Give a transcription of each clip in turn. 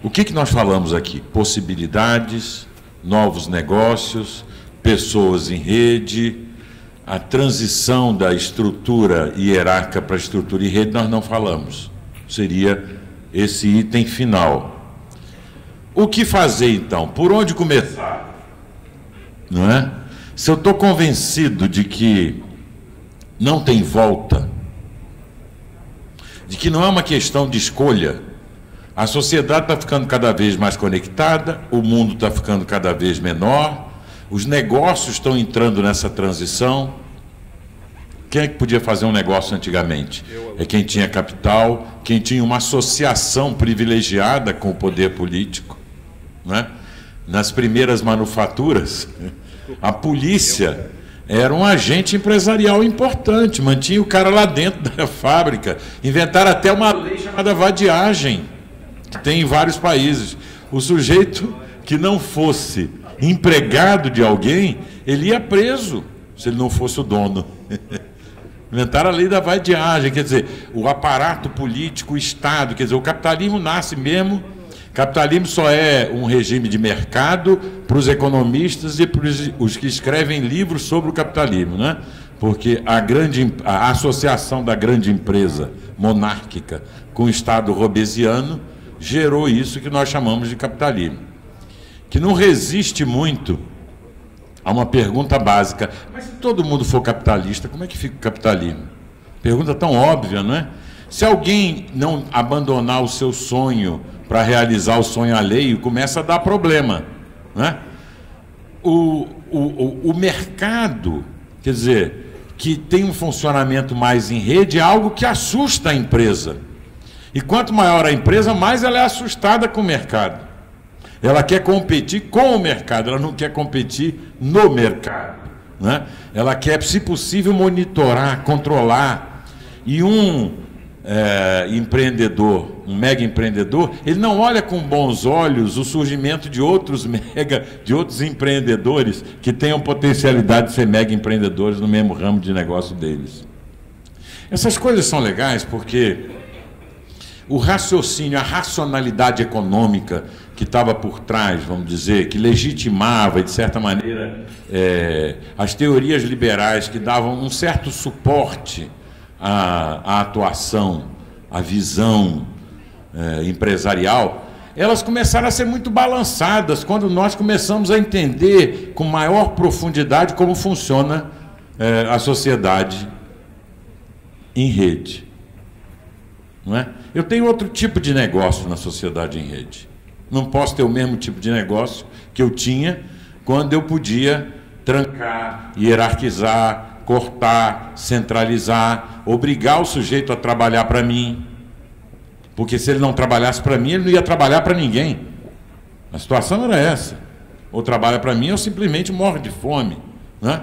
O que nós falamos aqui? Possibilidades, novos negócios, pessoas em rede, a transição da estrutura hierárquica para a estrutura em rede, nós não falamos. Seria esse item final. O que fazer, então? Por onde começar? Não é? Se eu estou convencido de que não tem volta, de que não é uma questão de escolha, a sociedade está ficando cada vez mais conectada, o mundo está ficando cada vez menor, os negócios estão entrando nessa transição. Quem é que podia fazer um negócio antigamente? É quem tinha capital, quem tinha uma associação privilegiada com o poder político, não é? Nas primeiras manufaturas, a polícia era um agente empresarial importante, mantinha o cara lá dentro da fábrica. Inventaram até uma lei chamada vadiagem, que tem em vários países. O sujeito que não fosse empregado de alguém, ele ia preso, se ele não fosse o dono. Inventaram a lei da vadiagem, quer dizer, o aparato político, o Estado, quer dizer, o capitalismo nasce mesmo. Capitalismo só é um regime de mercado para os economistas e para os que escrevem livros sobre o capitalismo, né? Porque a associação da grande empresa monárquica com o Estado robesiano gerou isso que nós chamamos de capitalismo, que não resiste muito a uma pergunta básica: mas se todo mundo for capitalista, como é que fica o capitalismo? Pergunta tão óbvia, não é? Se alguém não abandonar o seu sonho para realizar o sonho alheio, começa a dar problema, né? O mercado, quer dizer, que tem um funcionamento mais em rede, é algo que assusta a empresa. E quanto maior a empresa, mais ela é assustada com o mercado. Ela quer competir com o mercado, ela não quer competir no mercado, né? Ela quer, se possível, monitorar, controlar. E empreendedor, um mega empreendedor, ele não olha com bons olhos o surgimento de outros empreendedores que tenham potencialidade de ser mega empreendedores no mesmo ramo de negócio deles. Essas coisas são legais porque o raciocínio, a racionalidade econômica que estava por trás, vamos dizer, que legitimava, de certa maneira, as teorias liberais que davam um certo suporte a atuação, a visão empresarial, elas começaram a ser muito balançadas quando nós começamos a entender com maior profundidade como funciona a sociedade em rede. Não é? Eu tenho outro tipo de negócio na sociedade em rede. Não posso ter o mesmo tipo de negócio que eu tinha quando eu podia trancar, hierarquizar, cortar, centralizar, obrigar o sujeito a trabalhar para mim. Porque se ele não trabalhasse para mim, ele não ia trabalhar para ninguém. A situação era essa. Ou trabalha para mim ou simplesmente morre de fome, né?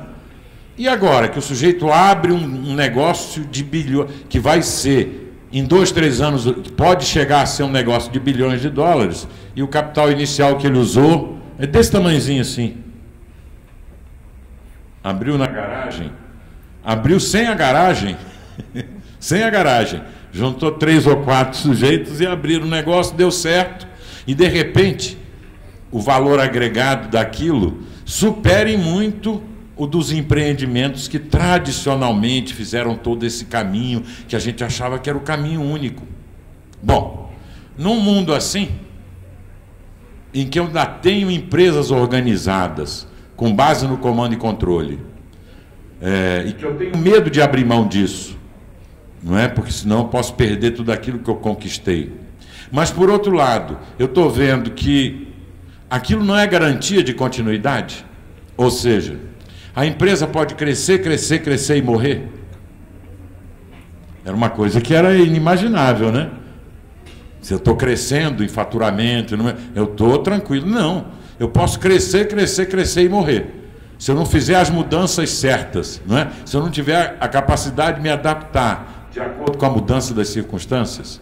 E agora que o sujeito abre um negócio de bilhões, que vai ser, em 2, 3 anos, pode chegar a ser um negócio de bilhões de dólares, e o capital inicial que ele usou é desse tamanhozinho assim. Abriu na garagem, abriu sem a garagem, sem a garagem, juntou 3 ou 4 sujeitos e abriram o negócio, deu certo, e de repente o valor agregado daquilo supere muito o dos empreendimentos que tradicionalmente fizeram todo esse caminho, que a gente achava que era o caminho único. Bom, num mundo assim, em que eu ainda tenho empresas organizadas, com base no comando e controle, e que eu tenho medo de abrir mão disso, não é? Porque senão eu posso perder tudo aquilo que eu conquistei. Mas, por outro lado, eu estou vendo que aquilo não é garantia de continuidade, ou seja, a empresa pode crescer, crescer, crescer e morrer. Era uma coisa que era inimaginável, né? Se eu estou crescendo em faturamento, eu estou tranquilo. Não, eu posso crescer, crescer, crescer e morrer. Se eu não fizer as mudanças certas, não é? Se eu não tiver a capacidade de me adaptar de acordo com a mudança das circunstâncias,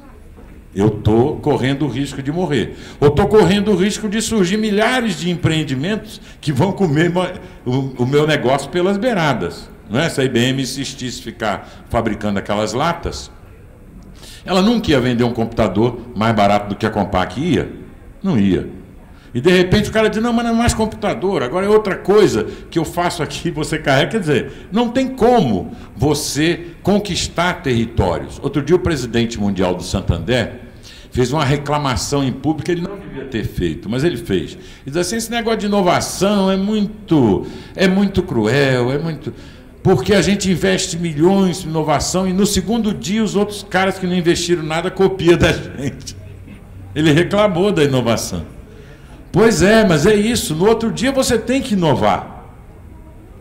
eu estou correndo o risco de morrer. Ou estou correndo o risco de surgir milhares de empreendimentos que vão comer o meu negócio pelas beiradas. Não é? Se a IBM insistisse ficar fabricando aquelas latas, ela nunca ia vender um computador mais barato do que a Compaq ia. Não ia. E de repente o cara diz, não, mas não é mais computador, agora é outra coisa que eu faço aqui, você carrega. Quer dizer, não tem como você conquistar territórios. Outro dia o presidente mundial do Santander fez uma reclamação em público, ele não devia ter feito, mas ele fez. Ele diz assim, esse negócio de inovação é muito cruel, porque a gente investe milhões em inovação e no segundo dia os outros caras que não investiram nada copiam da gente. Ele reclamou da inovação. Pois é, mas é isso. No outro dia você tem que inovar.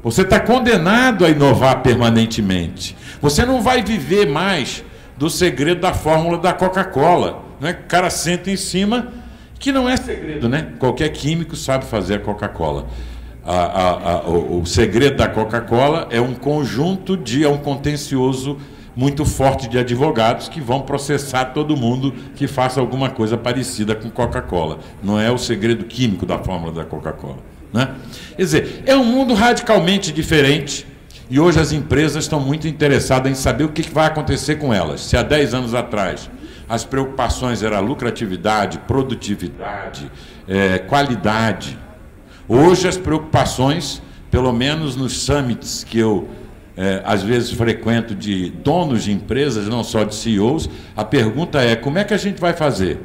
Você está condenado a inovar permanentemente. Você não vai viver mais do segredo da fórmula da Coca-Cola. Né? O cara senta em cima, que não é segredo, né? Qualquer químico sabe fazer a Coca-Cola. O segredo da Coca-Cola é um conjunto é um contencioso muito forte de advogados que vão processar todo mundo que faça alguma coisa parecida com Coca-Cola. Não é o segredo químico da fórmula da Coca-Cola. Né? Quer dizer, é um mundo radicalmente diferente e hoje as empresas estão muito interessadas em saber o que vai acontecer com elas. Se há 10 anos atrás as preocupações eram lucratividade, produtividade, qualidade, hoje as preocupações, pelo menos nos summits que eu às vezes frequento de donos de empresas, não só de CEOs, a pergunta é, como é que a gente vai fazer?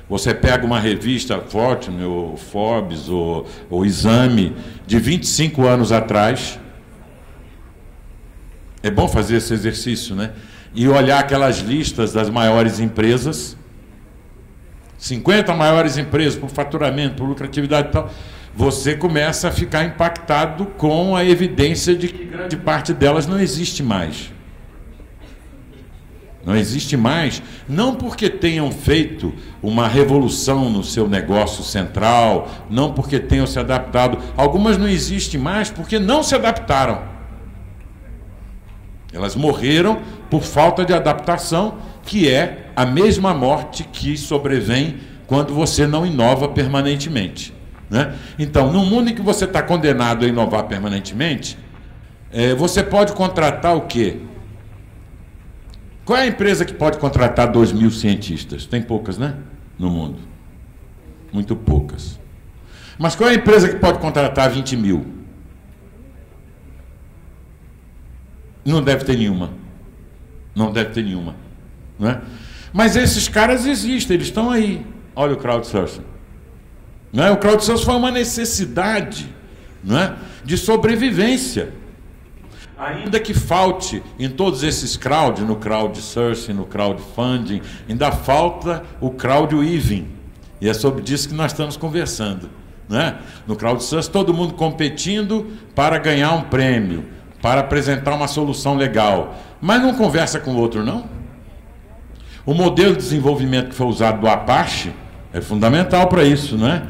Você pega uma revista Fortune, ou Forbes, ou Exame, de 25 anos atrás, é bom fazer esse exercício, né? E olhar aquelas listas das maiores empresas, 50 maiores empresas por faturamento, por lucratividade e tal, você começa a ficar impactado com a evidência de que grande parte delas não existe mais. Não existe mais, não porque tenham feito uma revolução no seu negócio central, não porque tenham se adaptado. Algumas não existem mais porque não se adaptaram. Elas morreram por falta de adaptação, que é a mesma morte que sobrevém quando você não inova permanentemente. Né? Então, no mundo em que você está condenado a inovar permanentemente, você pode contratar o quê? Qual é a empresa que pode contratar 2.000 cientistas? Tem poucas, né? No mundo. Muito poucas. Mas qual é a empresa que pode contratar 20.000? Não deve ter nenhuma. Não deve ter nenhuma. Não é? Mas esses caras existem, eles estão aí. Olha o crowdsourcing. Não é? O crowdsourcing foi uma necessidade, não é? De sobrevivência. Ainda que falte em todos esses no crowdsourcing, no crowdfunding, ainda falta o crowdweaving. E é sobre isso que nós estamos conversando. Não é? No crowdsourcing, todo mundo competindo para ganhar um prêmio, para apresentar uma solução legal. Mas não conversa com o outro, não? O modelo de desenvolvimento que foi usado do Apache é fundamental para isso, não é?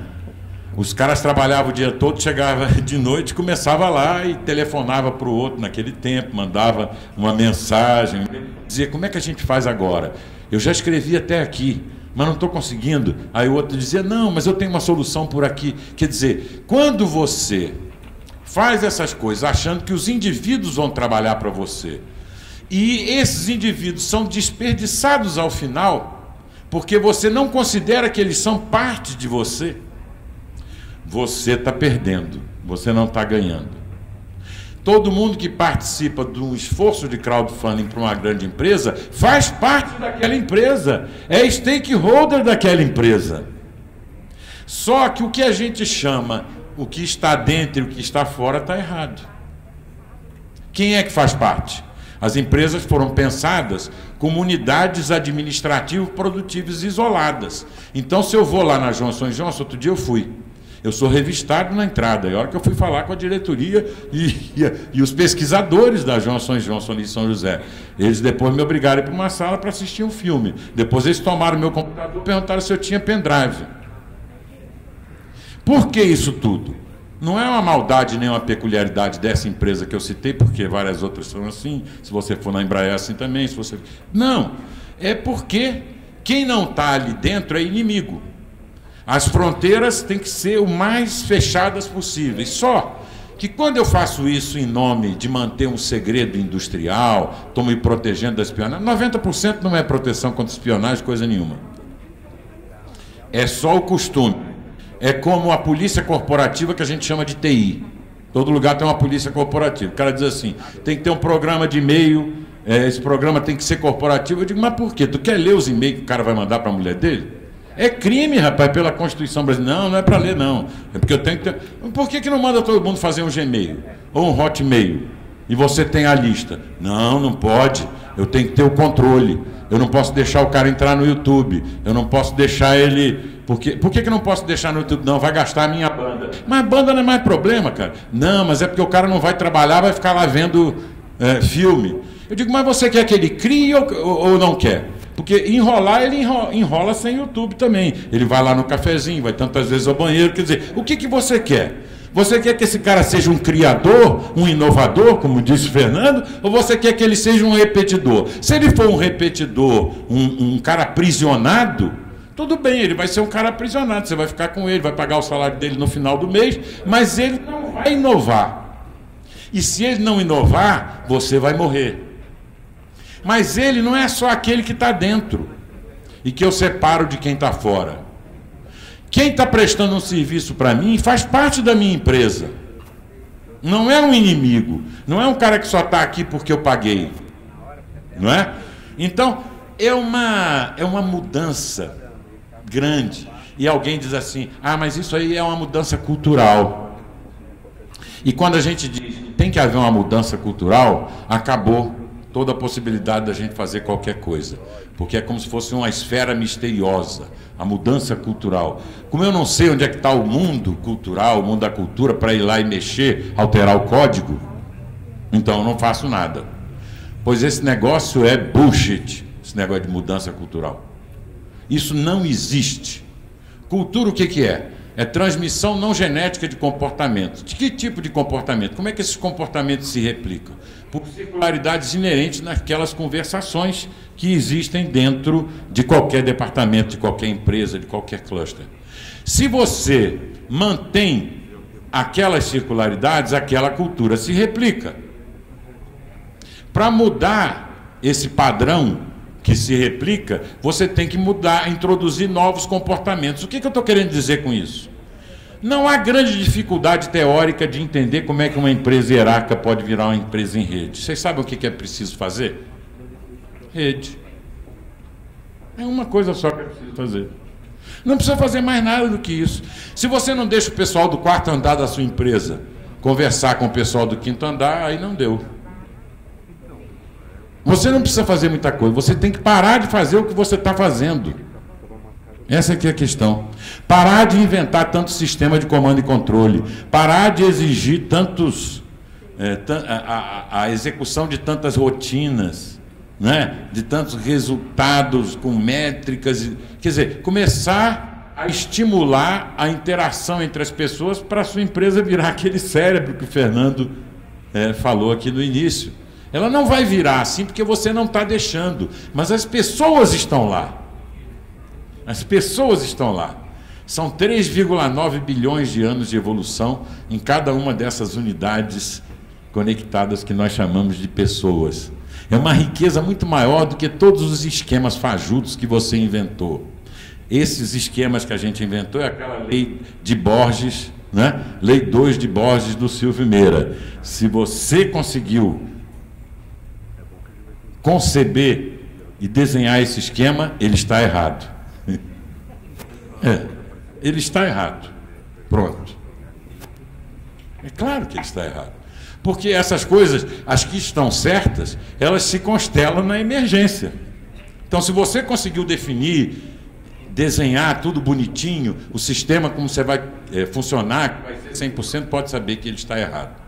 Os caras trabalhavam o dia todo, chegava de noite, começava lá e telefonava para o outro naquele tempo, mandava uma mensagem, dizia, como é que a gente faz agora? Eu já escrevi até aqui, mas não estou conseguindo. Aí o outro dizia, não, mas eu tenho uma solução por aqui. Quer dizer, quando você faz essas coisas achando que os indivíduos vão trabalhar para você, e esses indivíduos são desperdiçados ao final, porque você não considera que eles são parte de você, você está perdendo, você não está ganhando. Todo mundo que participa de um esforço de crowdfunding para uma grande empresa faz parte daquela empresa, é stakeholder daquela empresa. Só que o que a gente chama, o que está dentro e o que está fora, está errado. Quem é que faz parte? As empresas foram pensadas como unidades administrativo-produtivas isoladas. Então, se eu vou lá na Johnson & Johnson, outro dia eu fui. Eu sou revistado na entrada. E a hora que eu fui falar com a diretoria e os pesquisadores da Johnson & Johnson de São José, eles depois me obrigaram a ir para uma sala para assistir um filme. Depois eles tomaram meu computador e perguntaram se eu tinha pendrive. Por que isso tudo? Não é uma maldade nem uma peculiaridade dessa empresa que eu citei, porque várias outras são assim, se você for na Embraer assim também, se você... Não, é porque quem não está ali dentro é inimigo. As fronteiras têm que ser o mais fechadas possíveis. Só que quando eu faço isso em nome de manter um segredo industrial, estou me protegendo da espionagem, 90% não é proteção contra espionagem, coisa nenhuma. é só o costume. É como a polícia corporativa que a gente chama de TI. Todo lugar tem uma polícia corporativa. O cara diz assim, tem que ter um programa de e-mail, esse programa tem que ser corporativo. Eu digo, mas por quê? Tu quer ler os e-mails que o cara vai mandar para a mulher dele? É crime, rapaz, pela Constituição brasileira. Não, não é para ler, não. É porque eu tenho que ter... Por que não manda todo mundo fazer um Gmail? Ou um Hotmail? E você tem a lista? Não, não pode. Eu tenho que ter o controle. Eu não posso deixar o cara entrar no YouTube. Eu não posso deixar ele... Por que não posso deixar no YouTube? Não, vai gastar a minha banda. Mas banda não é mais problema, cara. Não, mas é porque o cara não vai trabalhar, vai ficar lá vendo filme. Eu digo, mas você quer que ele crie ou não quer? Porque enrolar, ele enrola sem YouTube também. Ele vai lá no cafezinho, vai tantas vezes ao banheiro. Quer dizer, o que você quer? Você quer que esse cara seja um criador, um inovador, como disse o Fernando, ou você quer que ele seja um repetidor? Se ele for um repetidor, um cara aprisionado, tudo bem, ele vai ser um cara aprisionado, você vai ficar com ele, vai pagar o salário dele no final do mês, mas ele não vai inovar. E se ele não inovar, você vai morrer. Mas ele não é só aquele que está dentro e que eu separo de quem está fora. Quem está prestando um serviço para mim faz parte da minha empresa. Não é um inimigo. Não é um cara que só está aqui porque eu paguei. Não é? Então, é uma mudança grande. E alguém diz assim, mas isso aí é uma mudança cultural. E quando a gente diz que tem que haver uma mudança cultural, acabou toda a possibilidade da gente fazer qualquer coisa. Porque é como se fosse uma esfera misteriosa, a mudança cultural. Como eu não sei onde é que está o mundo cultural, o mundo da cultura, para ir lá e mexer, alterar o código, então eu não faço nada. Pois esse negócio é bullshit, esse negócio de mudança cultural. Isso não existe. Cultura o que é? É transmissão não genética de comportamento. De que tipo de comportamento? Como é que esses comportamentos se replicam? Por singularidades inerentes naquelas conversações que existem dentro de qualquer departamento, de qualquer empresa, de qualquer cluster. Se você mantém aquelas circularidades, aquela cultura se replica. Para mudar esse padrão que se replica, você tem que mudar, introduzir novos comportamentos. O que eu estou querendo dizer com isso? Não há grande dificuldade teórica de entender como é que uma empresa hierárquica pode virar uma empresa em rede. Vocês sabem o que é preciso fazer? Rede. É uma coisa só que é preciso fazer. Não precisa fazer mais nada do que isso. Se você não deixa o pessoal do quarto andar da sua empresa conversar com o pessoal do quinto andar, aí não deu. Você não precisa fazer muita coisa, você tem que parar de fazer o que você está fazendo. Essa aqui é a questão. Parar de inventar tanto sistema de comando e controle, parar de exigir tantos, a execução de tantas rotinas, né? De tantos resultados com métricas. Quer dizer, começar a estimular a interação entre as pessoas para a sua empresa virar aquele cérebro que o Fernando falou aqui no início. Ela não vai virar assim porque você não está deixando, mas as pessoas estão lá. As pessoas estão lá. São 3,9 bilhões de anos de evolução em cada uma dessas unidades conectadas que nós chamamos de pessoas. É uma riqueza muito maior do que todos os esquemas fajutos que você inventou. Esses esquemas que a gente inventou é aquela lei de Borges, né? Lei 2 de Borges do Silvio Meira. Se você conseguiu conceber e desenhar esse esquema, ele está errado. Ele está errado. Pronto. É claro que ele está errado. Porque essas coisas, as que estão certas, elas se constelam na emergência. Então, se você conseguiu definir, desenhar tudo bonitinho, o sistema como você vai funcionar, que vai ser 100%, pode saber que ele está errado.